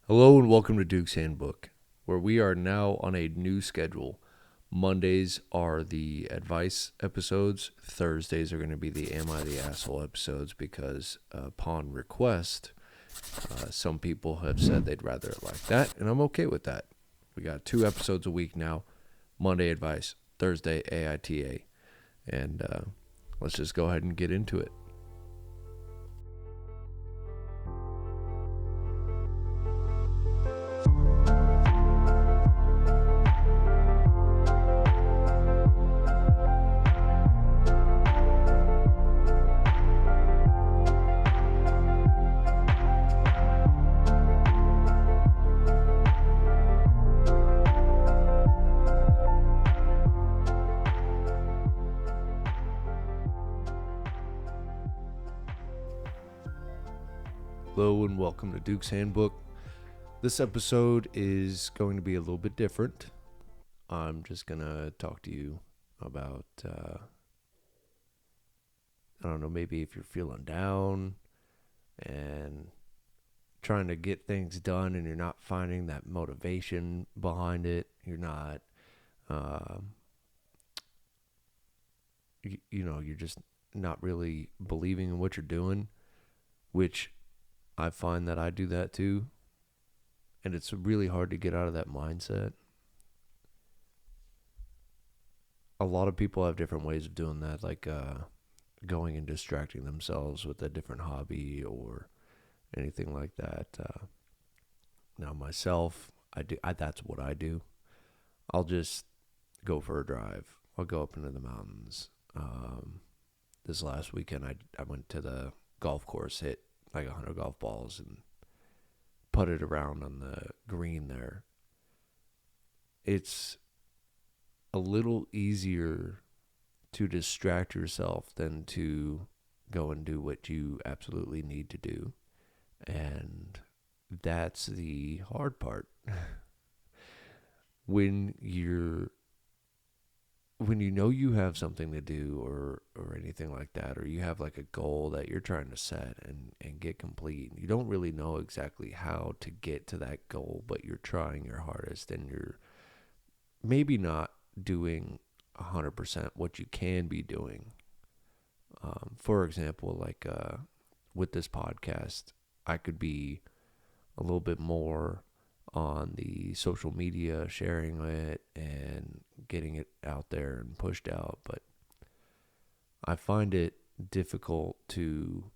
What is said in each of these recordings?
Hello and welcome to Duke's Handbook, where we are now on a new schedule. Mondays are the advice episodes. Thursdays are going to be the Am I the Asshole episodes because upon request, some people have said they'd rather it like that, and I'm okay with that. We got 2 episodes a week now. Monday advice, Thursday AITA, and let's just go ahead and get into it. Hello and welcome to Duke's Handbook. This episode is going to be a little bit different. I'm just going to talk to you about, I don't know, maybe if you're feeling down and trying to get things done and you're not finding that motivation behind it. You're not, you're just not really believing in what you're doing, which I find that I do that too. And it's really hard to get out of that mindset. A lot of people have different ways of doing that, like going and distracting themselves with a different hobby or anything like that. Now, myself, that's what I do. I'll just go for a drive. I'll go up into the mountains. This last weekend, I went to the golf course, hit like 100 golf balls, and putted around on the green there. It's a little easier to distract yourself than to go and do what you absolutely need to do. And that's the hard part. when you know you have something to do or anything like that, or you have like a goal that you're trying to set and get complete, you don't really know exactly how to get to that goal, but you're trying your hardest and you're maybe not doing 100% what you can be doing. For example, like with this podcast, I could be a little bit more on the social media, sharing it and getting it out there and pushed out. But I find it difficult to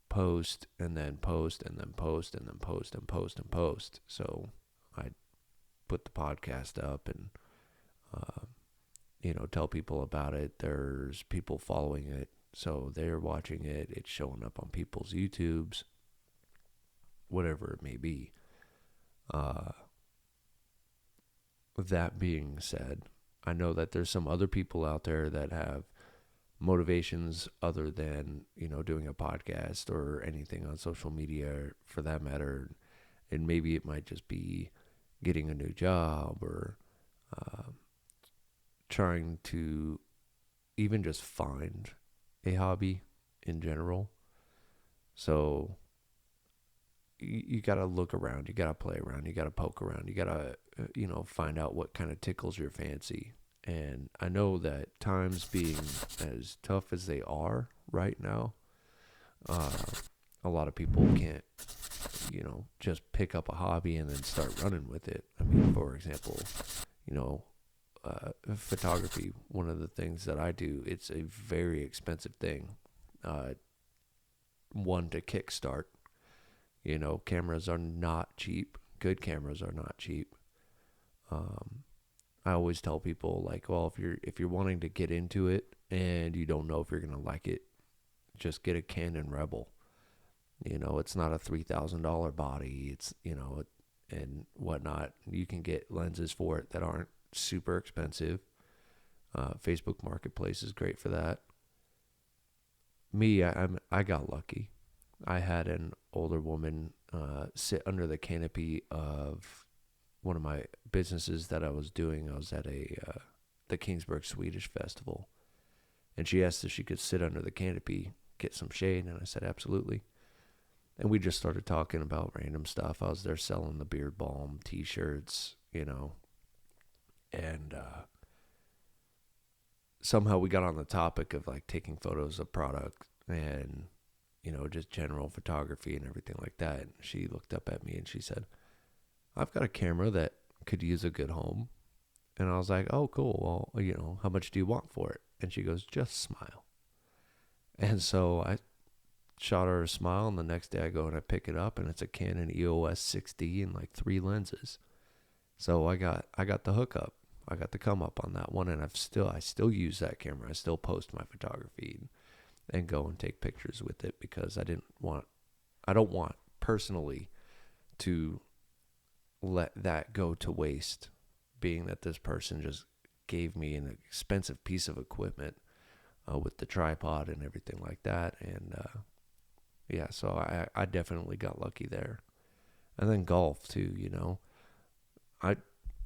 post and then post and then post and then post and post and post. So I put the podcast up and, tell people about it. There's people following it. So they're watching it. It's showing up on people's YouTubes, whatever it may be. That being said, I know that there's some other people out there that have motivations other than, doing a podcast or anything on social media for that matter. And maybe it might just be getting a new job or trying to even just find a hobby in general. So you got to look around, you got to play around, you got to poke around, you got to, find out what kind of tickles your fancy. And I know that times being as tough as they are right now, a lot of people can't, just pick up a hobby and then start running with it. I mean, for example, photography, one of the things that I do, it's a very expensive thing. One to kickstart. Cameras are not cheap. Good cameras are not cheap. I always tell people like, well, if you're wanting to get into it and you don't know if you're gonna like it, just get a Canon Rebel. It's not a $3,000 body. It's and whatnot. You can get lenses for it that aren't super expensive. Facebook Marketplace is great for that. Me, I got lucky. I had an older woman sit under the canopy of one of my businesses that I was doing. I was at the Kingsburg Swedish Festival, and she asked if she could sit under the canopy, get some shade, and I said absolutely. And we just started talking about random stuff. I was there selling the beard balm, t-shirts, and somehow we got on the topic of like taking photos of product and, just general photography and everything like that. And she looked up at me and she said, I've got a camera that could use a good home. And I was like, oh, cool. Well, how much do you want for it? And she goes, just smile. And so I shot her a smile, and the next day I go and I pick it up, and it's a Canon EOS 6D and like 3 lenses. So I got the hookup. I got the come up on that one, and I still use that camera. I still post my photography and go and take pictures with it because I don't want personally to let that go to waste, being that this person just gave me an expensive piece of equipment with the tripod and everything like that. And yeah, so I definitely got lucky there. And then golf too, I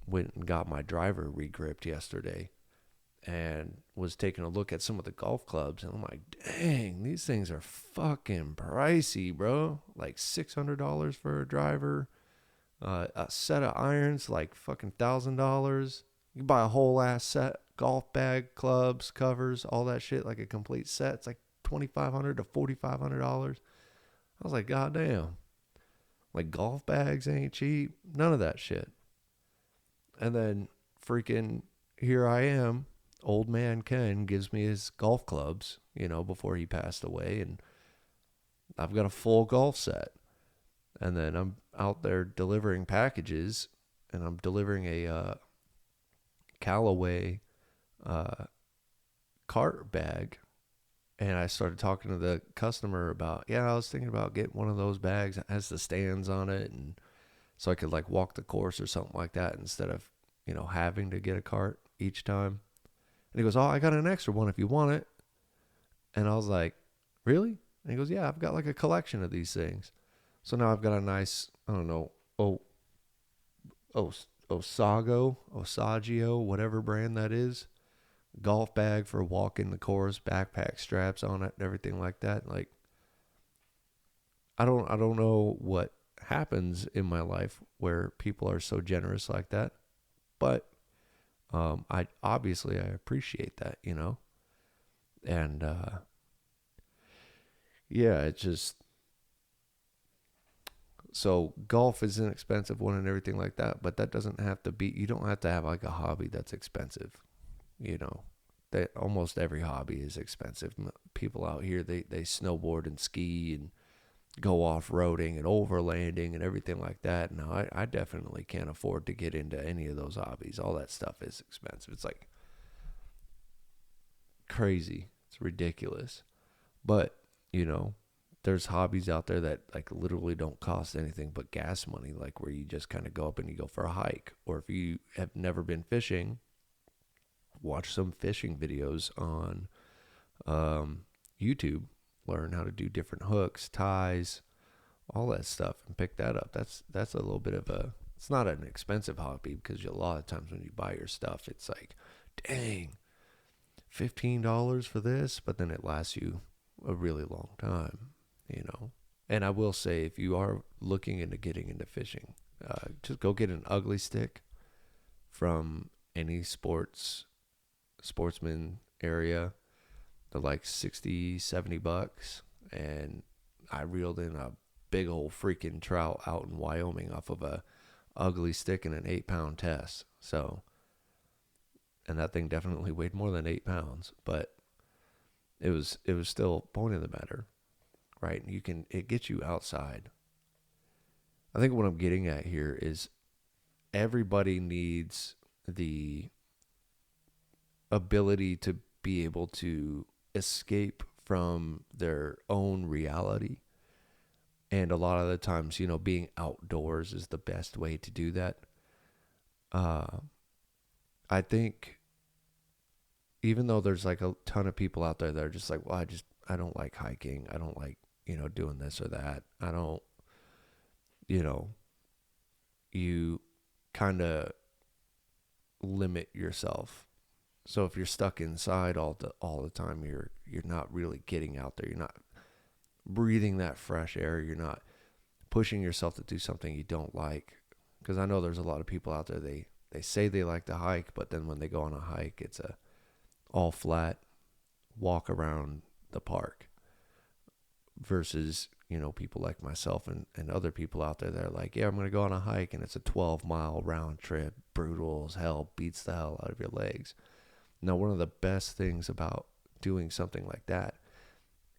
went and got my driver regripped yesterday and was taking a look at some of the golf clubs, and I'm like, dang, these things are fucking pricey, bro. Like $600 for a driver. A set of irons, like fucking $1,000. You buy a whole ass set, golf bag, clubs, covers, all that shit, like a complete set. It's like $2,500 to $4,500. I was like, God damn. Like golf bags ain't cheap. None of that shit. And then freaking here I am. Old man Ken gives me his golf clubs, before he passed away. And I've got a full golf set. And then I'm out there delivering packages, and I'm delivering a Callaway cart bag. And I started talking to the customer about, I was thinking about getting one of those bags that has the stands on it, and so I could like walk the course or something like that instead of, having to get a cart each time. And he goes, oh, I got an extra one if you want it. And I was like, really? And he goes, yeah, I've got like a collection of these things. So now I've got a nice, I don't know, Osagio, whatever brand that is, golf bag for walking the course, backpack straps on it, and everything like that. Like, I don't know what happens in my life where people are so generous like that, but I appreciate that, and yeah, it's just. So golf is an expensive one and everything like that, but that doesn't have to be, you don't have to have like a hobby that's expensive, that almost every hobby is expensive. People out here, they snowboard and ski and go off-roading and overlanding and everything like that. Now, I definitely can't afford to get into any of those hobbies. All that stuff is expensive. It's like crazy. It's ridiculous. But, there's hobbies out there that like literally don't cost anything but gas money, like where you just kind of go up and you go for a hike. Or if you have never been fishing, watch some fishing videos on YouTube, learn how to do different hooks, ties, all that stuff, and pick that up. That's a little bit of it's not an expensive hobby, because a lot of times when you buy your stuff, it's like, dang, $15 for this, but then it lasts you a really long time. And I will say, if you are looking into getting into fishing, just go get an ugly stick from any sportsman area. They're like $60-$70, and I reeled in a big old freaking trout out in Wyoming off of a ugly stick and an 8-pound test. So, and that thing definitely weighed more than 8 pounds, but it was still, point of the matter, right? It gets you outside. I think what I'm getting at here is everybody needs the ability to be able to escape from their own reality. And a lot of the times, being outdoors is the best way to do that. I think even though there's like a ton of people out there that are just like, well, I don't like hiking. I don't like, doing this or that. I don't, you kind of limit yourself. So if you're stuck inside all the time, you're not really getting out there. You're not breathing that fresh air. You're not pushing yourself to do something you don't like. Because I know there's a lot of people out there, they say they like to hike, but then when they go on a hike, it's a all flat walk around the park versus, people like myself and other people out there that are like, yeah, I'm going to go on a hike and it's a 12-mile round trip, brutal as hell, beats the hell out of your legs. Now, one of the best things about doing something like that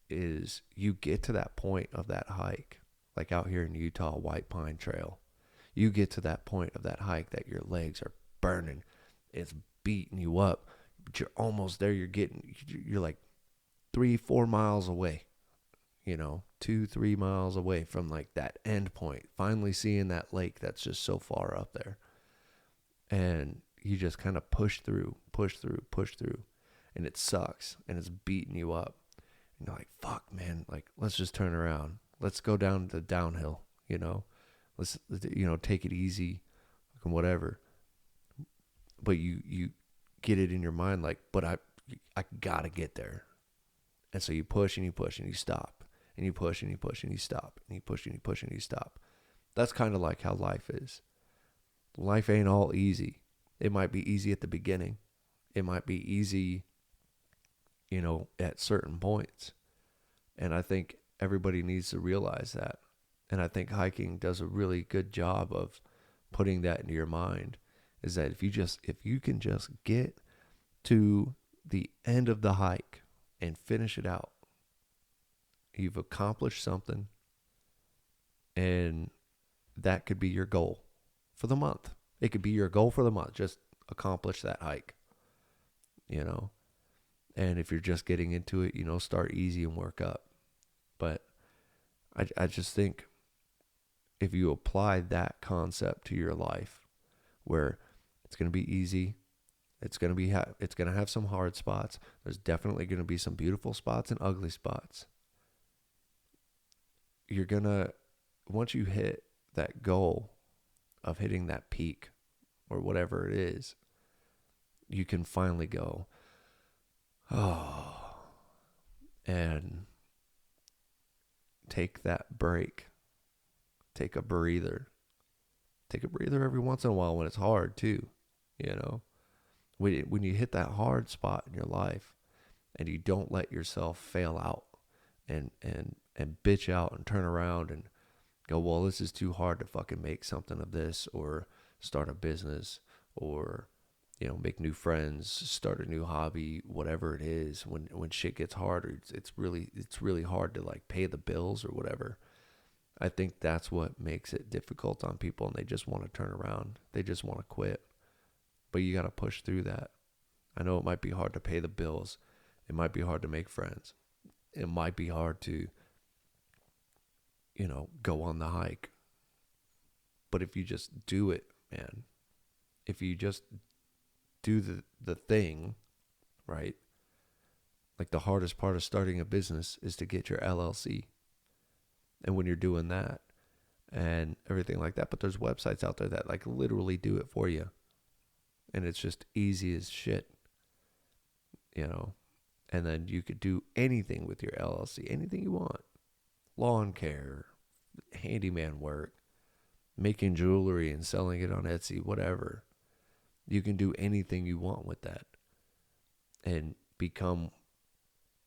is you get to that point of that hike, like out here in Utah, White Pine Trail. You get to that point of that hike that your legs are burning. It's beating you up, but you're almost there. You're like 3-4 miles away, 2-3 miles away from like that end point, finally seeing that lake that's just so far up there. And you just kind of push through, and it sucks, and it's beating you up. And you're like, fuck, man, like, let's just turn around. Let's go down the downhill, Let's, take it easy and whatever. But you get it in your mind like, but I gotta get there. And so you push and you push and you stop. And you push and you push and you stop. And you push and you push and you stop. That's kind of like how life is. Life ain't all easy. It might be easy at the beginning. It might be easy, at certain points. And I think everybody needs to realize that. And I think hiking does a really good job of putting that into your mind, is that if you can just get to the end of the hike and finish it out, you've accomplished something, and that could be your goal for the month. It could be your goal for the month. Just accomplish that hike, And if you're just getting into it, start easy and work up. But I just think if you apply that concept to your life, where it's going to be easy, it's going to have some hard spots. There's definitely going to be some beautiful spots and ugly spots. You're going to, once you hit that goal of hitting that peak or whatever it is, you can finally go, oh, and take that break. Take a breather. Take a breather every once in a while when it's hard too, When you hit that hard spot in your life and you don't let yourself fail out and bitch out and turn around and go, well, this is too hard to fucking make something of this, or start a business, or make new friends, start a new hobby, whatever it is. When shit gets hard, it's really hard to like pay the bills or whatever. I think that's what makes it difficult on people, and they just want to turn around. They just want to quit. But you got to push through that. I know it might be hard to pay the bills. It might be hard to make friends. It might be hard to, go on the hike. But if you just do it, man, if you just do the thing, right? Like the hardest part of starting a business is to get your LLC. And when you're doing that and everything like that, but there's websites out there that like literally do it for you. And it's just easy as shit, And then you could do anything with your LLC, anything you want. Lawn care, handyman work, making jewelry and selling it on Etsy, whatever. You can do anything you want with that and become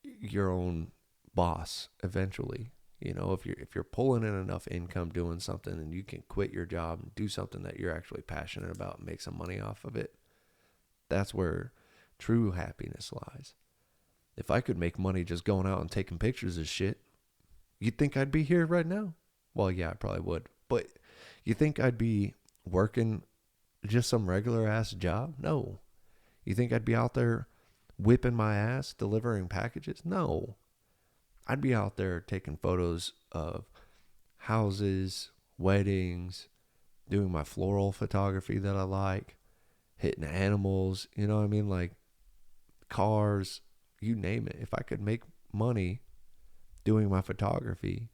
your own boss eventually. If you're pulling in enough income doing something, and you can quit your job and do something that you're actually passionate about and make some money off of it, that's where true happiness lies. If I could make money just going out and taking pictures of shit, you'd think I'd be here right now? Well, yeah, I probably would. But you think I'd be working just some regular ass job? No. You think I'd be out there whipping my ass delivering packages? No. I'd be out there taking photos of houses, weddings, doing my floral photography that I like, hitting animals, you know what I mean? Like cars, you name it. If I could make money doing my photography,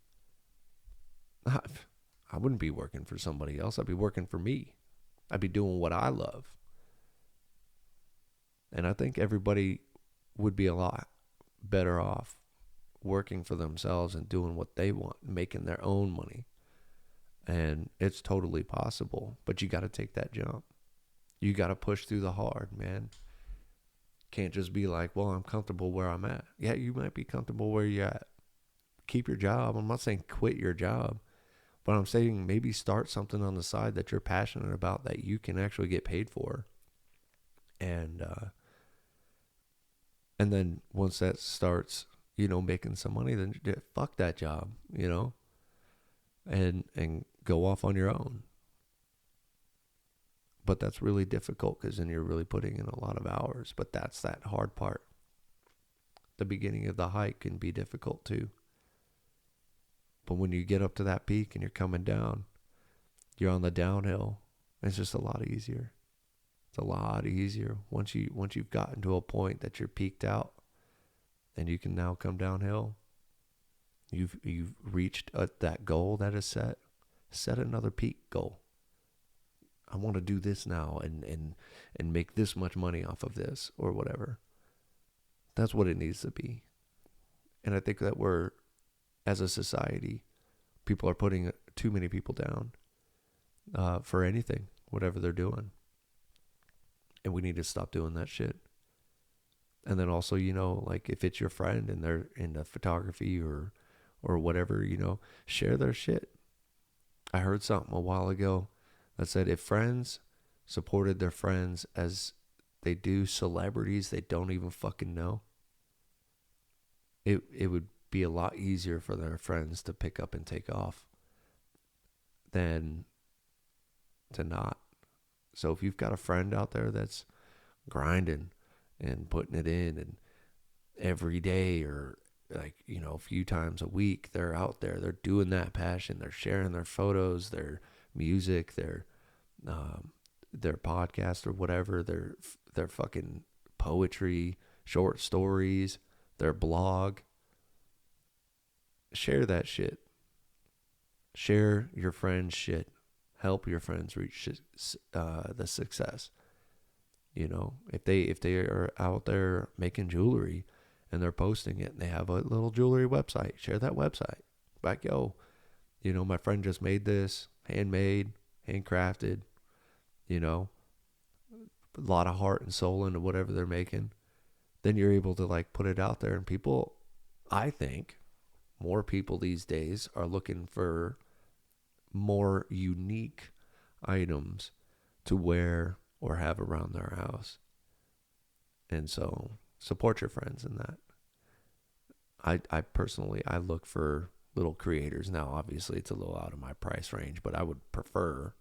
I wouldn't be working for somebody else. I'd be working for me. I'd be doing what I love. And I think everybody would be a lot better off working for themselves and doing what they want, making their own money. And it's totally possible, but you got to take that jump. You got to push through the hard, man. Can't just be like, well, I'm comfortable where I'm at. Yeah, you might be comfortable where you're at. Keep your job. I'm not saying quit your job, but I'm saying maybe start something on the side that you're passionate about that you can actually get paid for. And then once that starts, making some money, then fuck that job, and go off on your own. But that's really difficult because then you're really putting in a lot of hours. But that's that hard part. The beginning of the hike can be difficult too. But when you get up to that peak and you're coming down, you're on the downhill. It's just a lot easier. It's a lot easier once you've gotten to a point that you're peaked out, and you can now come downhill. You've reached that goal that is set. Set another peak goal. I want to do this now and make this much money off of this or whatever. That's what it needs to be. And I think that we're, as a society, people are putting too many people down for anything, whatever they're doing. And we need to stop doing that shit. And then also, like if it's your friend and they're into photography or whatever, share their shit. I heard something a while ago that said if friends supported their friends as they do celebrities they don't even fucking know, it would be a lot easier for their friends to pick up and take off than to not. So if you've got a friend out there that's grinding and putting it in, and every day or a few times a week, they're out there, they're doing that passion, they're sharing their photos, their music, their podcast or whatever, their fucking poetry, short stories, their blog. Share that shit. Share your friends' shit. Help your friends reach the success. If they are out there making jewelry and they're posting it and they have a little jewelry website, share that website. Like, yo, my friend just made this, handmade, handcrafted, a lot of heart and soul into whatever they're making. Then you're able to put it out there, and people, I think more people these days are looking for more unique items to wear or have around their house. And so support your friends in that. I personally, I look for little creators. Now, obviously it's a little out of my price range, but I would prefer,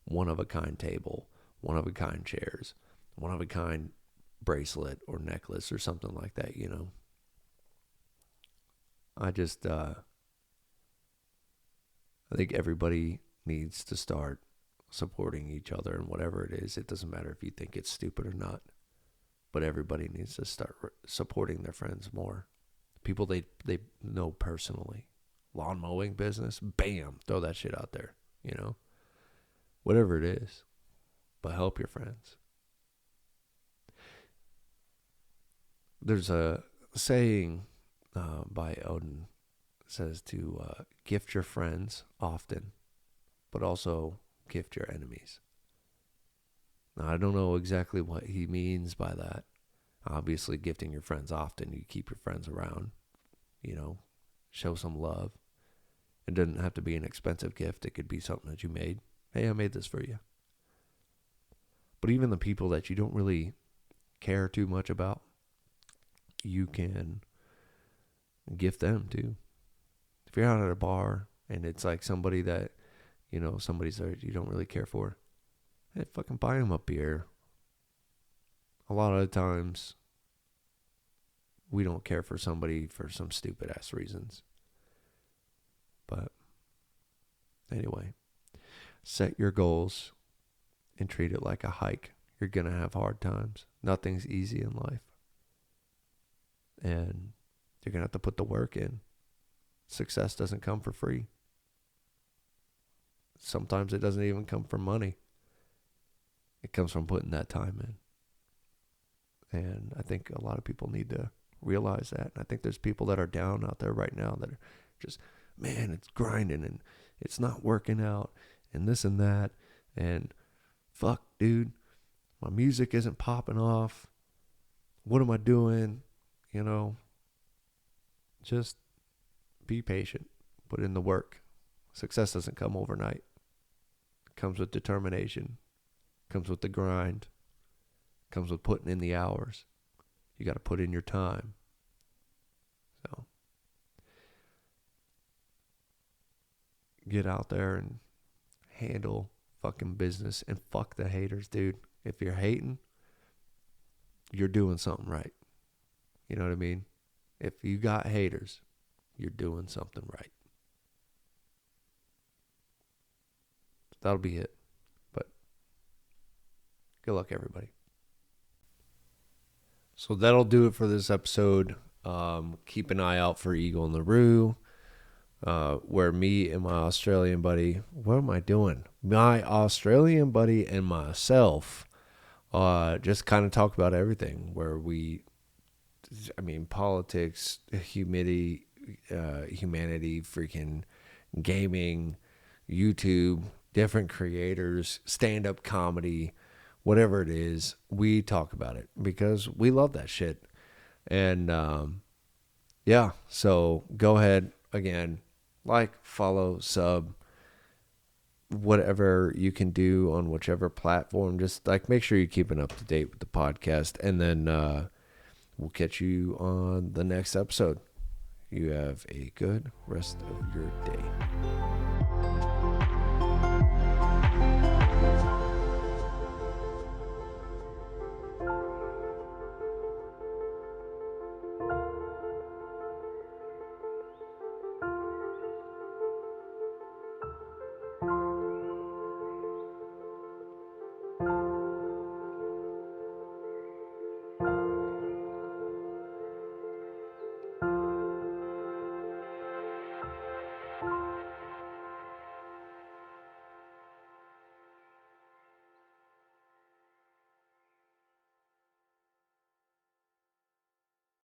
one-of-a-kind table, one-of-a-kind chairs, one-of-a-kind bracelet or necklace or something like that, I just, I think everybody needs to start supporting each other in whatever it is. It doesn't matter if you think it's stupid or not, but everybody needs to start supporting their friends more. People they know personally. Lawn mowing business, bam, throw that shit out there, whatever it is, but help your friends. There's a saying by Odin, says to gift your friends often, but also gift your enemies. Now, I don't know exactly what he means by that. Obviously, gifting your friends often, you keep your friends around, show some love. It doesn't have to be an expensive gift. It could be something that you made. Hey, I made this for you. But even the people that you don't really care too much about, you can gift them too. If you're out at a bar and it's like somebody that, somebody's there you don't really care for, hey, fucking buy them a beer. A lot of the times, we don't care for somebody for some stupid ass reasons. But anyway, set your goals and treat it like a hike. You're going to have hard times. Nothing's easy in life. And you're going to have to put the work in. Success doesn't come for free. Sometimes it doesn't even come from money. It comes from putting that time in. And I think a lot of people need to realize that. And I think there's people that are down out there right now that are just, man, it's grinding it's not working out and this and that. And fuck, dude, my music isn't popping off. What am I doing? You know, just be patient. Put in the work. Success doesn't come overnight. It comes with determination. It comes with the grind. It comes with putting in the hours. You got to put in your time. So get out there and handle fucking business and fuck the haters, dude. If you're hating, you're doing something right. You know what I mean? If you got haters, you're doing something right. That'll be it. But good luck, everybody. So that'll do it for this episode. Keep an eye out for Eagle and LaRue, where me and my Australian buddy, what am I doing? My Australian buddy and myself just kind of talk about everything, where politics, humanity, freaking gaming, YouTube, different creators, stand-up comedy, whatever it is, we talk about it because we love that shit. And yeah, so go ahead, again, like, follow, sub, whatever you can do on whichever platform. Just like make sure you're keeping up to date with the podcast, and then we'll catch you on the next episode. You have a good rest of your day.